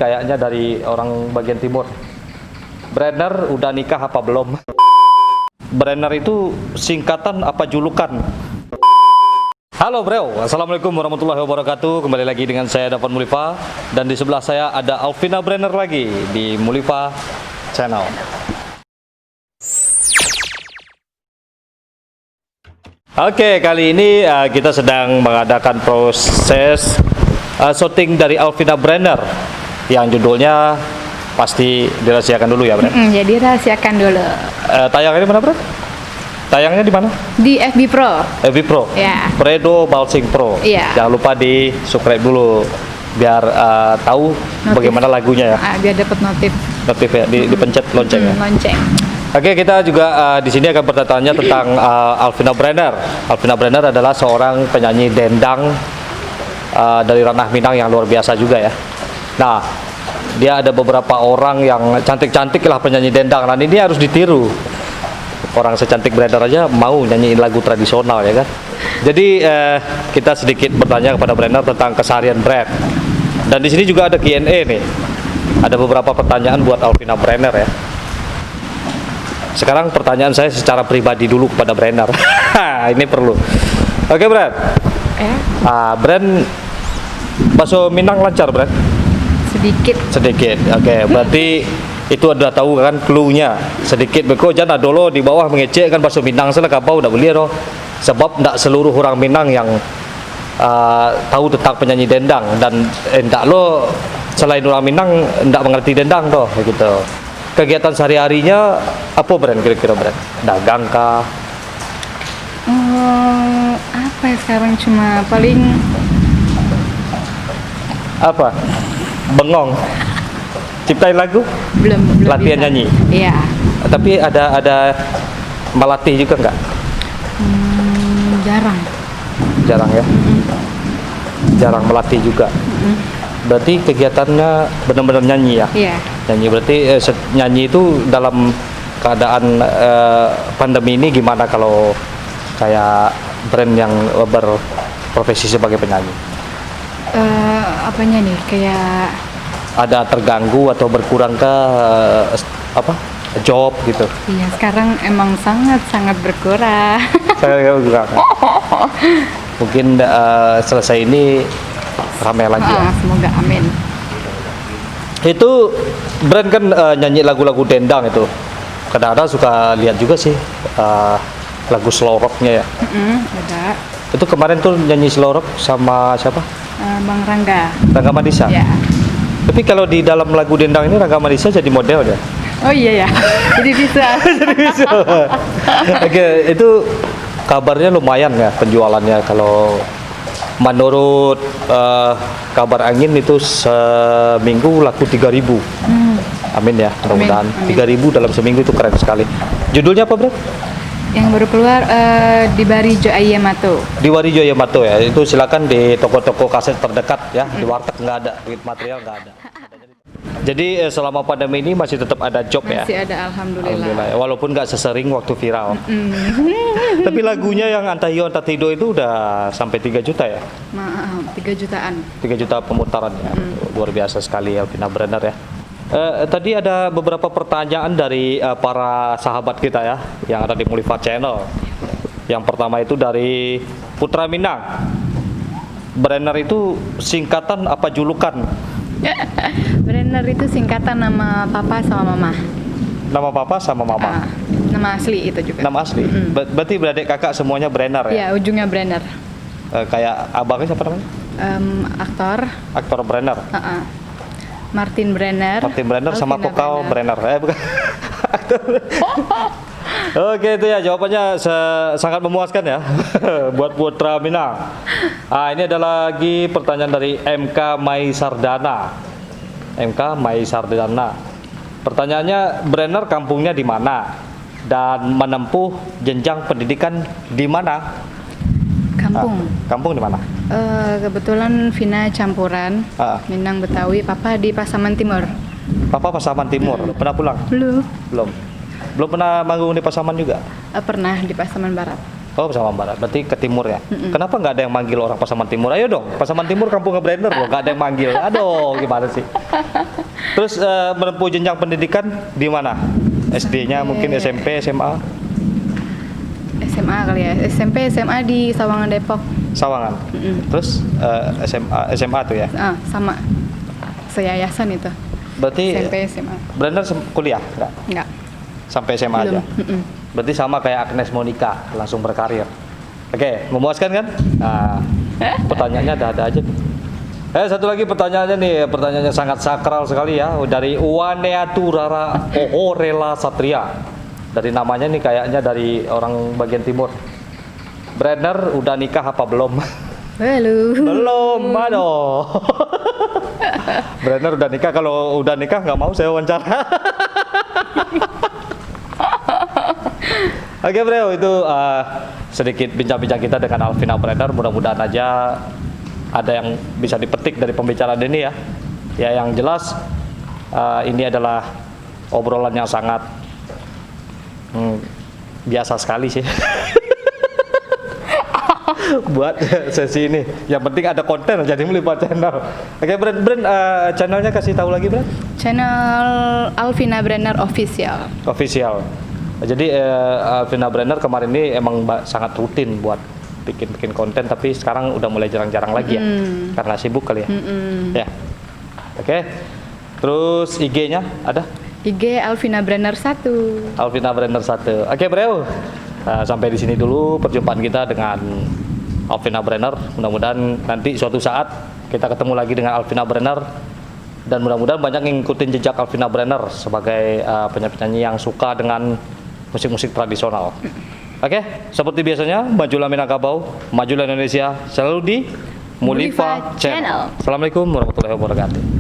Kayaknya dari orang bagian timur. Brenner udah nikah apa belum? Brenner itu singkatan apa julukan? Halo bro, assalamualaikum warahmatullahi wabarakatuh. Kembali lagi dengan saya Davan Mulifa. Dan di sebelah saya ada Alvina Brenner lagi di Mulifa Channel. Oke, kali ini kita sedang mengadakan proses syuting dari Alvina Brenner yang judulnya pasti dirahasiakan dulu ya, Bren? Jadi rahasiakan dulu. Tayangnya di mana, Bren? Tayangnya di mana? Di FB Pro. FB Pro. Ya. Fredo Balsing Pro. Iya. Jangan lupa di subscribe dulu biar tahu Notif. bagaimana lagunya ya. Biar dapat notif. Notif ya, dipencet loncengnya. Lonceng. Oke, kita juga di sini akan bertanya tentang Alvina Brenner. Alvina Brenner adalah seorang penyanyi dendang dari ranah Minang yang luar biasa juga ya. Nah, dia ada beberapa orang yang cantik-cantik lah penyanyi dendang. Nah, ini harus ditiru. Orang secantik Brenner aja mau nyanyiin lagu tradisional ya kan. Jadi kita sedikit bertanya kepada Brenner tentang keseharian Bren. Dan di sini juga ada Q&A nih. Ada beberapa pertanyaan buat Alvina Brenner ya. Sekarang pertanyaan saya secara pribadi dulu kepada Brenner. Ini perlu. Oke, Bren. Bren, bakso Minang lancar, Bren? Sedikit. Oke, berarti itu udah tahu kan clue-nya. Sedikit beko jangan dulu di bawah mengecek kan bakso Minang salah kapau udah beli loh. Sebab tidak seluruh orang Minang yang tahu tentang penyanyi dendang dan enggak lo selain orang Minang enggak mengerti dendang toh gitu. Kegiatan sehari-harinya apa, Bren, kira-kira, Bren? Dagang kah? Apa ya sekarang cuma paling Apa? Bengong. Ciptain lagu? belum Latihan bisa. nyanyi? Iya. Tapi ada melatih juga enggak? Jarang. Jarang ya? Jarang melatih juga. Berarti kegiatannya benar-benar nyanyi ya? Iya. Nyanyi berarti nyanyi itu dalam keadaan pandemi ini gimana kalau kayak brand yang berprofesi sebagai penyanyi? Apanya nih kayak Ada terganggu atau berkurang ke job gitu? iya sekarang emang sangat berkurang. Saya berkurang. Mungkin selesai ini ramai lagi ya. Semoga amin. Itu brand kan nyanyi lagu-lagu dendang itu. Kadang-kadang suka lihat juga sih lagu slow rocknya ya. Ada Itu kemarin tuh nyanyi slow rock sama siapa? Bang Rangga. Rangga Madisa. Ya. Tapi kalau di dalam lagu dendang ini Rangga Madisa jadi model ya. Oh iya ya. Jadi bisa. Jadi bisa. Oke, itu kabarnya lumayan ya penjualannya kalau menurut kabar angin itu seminggu laku 3.000. Amin ya, mudah-mudahan. 3.000 dalam seminggu itu keren sekali. Judulnya apa, Bro? Yang baru keluar di Barijo Ayamato. Di Warijo Yamato ya. Itu silakan di toko-toko kaset terdekat ya. Di warteg nggak ada, di material nggak ada. Jadi selama pandemi ini masih tetap ada job ya. Masih ada, alhamdulillah. Alhamdulillah. Walaupun nggak sesering waktu viral. Tapi lagunya yang Antahiyo Antatido itu udah sampai 3 juta ya. 3 jutaan. 3 juta pemutaran ya. Luar biasa sekali ya Alvina Brenner ya. Tadi ada beberapa pertanyaan dari para sahabat kita ya yang ada di Mulifa Channel. Yang pertama itu dari Putra Minang. Brenner itu singkatan apa julukan? Brenner itu singkatan nama papa sama mama. Nama papa sama mama. Nama asli itu juga. Nama asli. Berarti beradik kakak semuanya Brenner ya? Iya, ujungnya Brenner. Kayak abangnya siapa namanya? Aktor Brenner. Martin Brenner sama Alvina vokal Brenner. Bukan. Oke, itu ya jawabannya sangat memuaskan ya buat Putra Minang. Ini ada lagi pertanyaan dari MK Mai Sardana. MK Mai Sardana. Pertanyaannya, Brenner kampungnya di mana dan menempuh jenjang pendidikan di mana? Kampung di mana? Kebetulan Vina campuran Minang Betawi, papa di Pasaman Timur. Papa Pasaman Timur. Pernah pulang? Belum Belum pernah manggung di Pasaman juga? Pernah di Pasaman Barat. Oh, Pasaman Barat, berarti ke timur ya. Kenapa nggak ada yang manggil orang Pasaman Timur? Ayo dong, Pasaman Timur kampungnya Brander loh, nggak ada yang manggil. Aduh, gimana sih? Terus menempuh jenjang pendidikan di mana? SD-nya mungkin SMP, SMA? SMA kali ya, SMP, SMA di Sawangan Depok. Sawangan. Terus SMA tuh ya? Sama, seyayasan itu. Berarti SMP, SMA. Brander kuliah nggak? Nggak. Sampai SMA Belum. aja? Berarti sama kayak Agnes Monica, langsung berkarir. Oke, memuaskan kan? Nah, pertanyaannya ada aja. Satu lagi pertanyaannya nih, pertanyaannya sangat sakral sekali ya, dari Waneatu Rara Ohorela Satria. Dari namanya nih kayaknya dari orang bagian timur. Brander udah nikah apa belum? Belum. Belum, aduh. Brander udah nikah, kalau udah nikah nggak mau saya wawancara. Oke bro, itu sedikit bincang-bincang kita dengan Alvina Brander. Mudah-mudahan aja ada yang bisa dipetik dari pembicaraan ini ya. Ya yang jelas ini adalah obrolan yang sangat biasa sekali sih. Buat sesi ini. Yang penting ada konten jadi melipat channel. Oke Brand, channelnya kasih tahu lagi Brand. Channel Alvina Brander Official. Official. Jadi Alvina Brander kemarin ini emang sangat rutin buat bikin konten, tapi sekarang udah mulai jarang-jarang lagi ya, karena sibuk kali ya. Ya. Oke. Terus IG-nya ada? IG Alvina Brander 1. Alvina Brander 1. Oke bro. Sampai di sini dulu perjumpaan kita dengan Alvina Brander. Mudah-mudahan nanti suatu saat kita ketemu lagi dengan Alvina Brander, dan mudah-mudahan banyak yang ngikutin jejak Alvina Brander sebagai penyanyi yang suka dengan musik-musik tradisional. Oke, seperti biasanya, majulah Minangkabau, majulah Indonesia, selalu di Mulifa Channel. Assalamualaikum warahmatullahi wabarakatuh.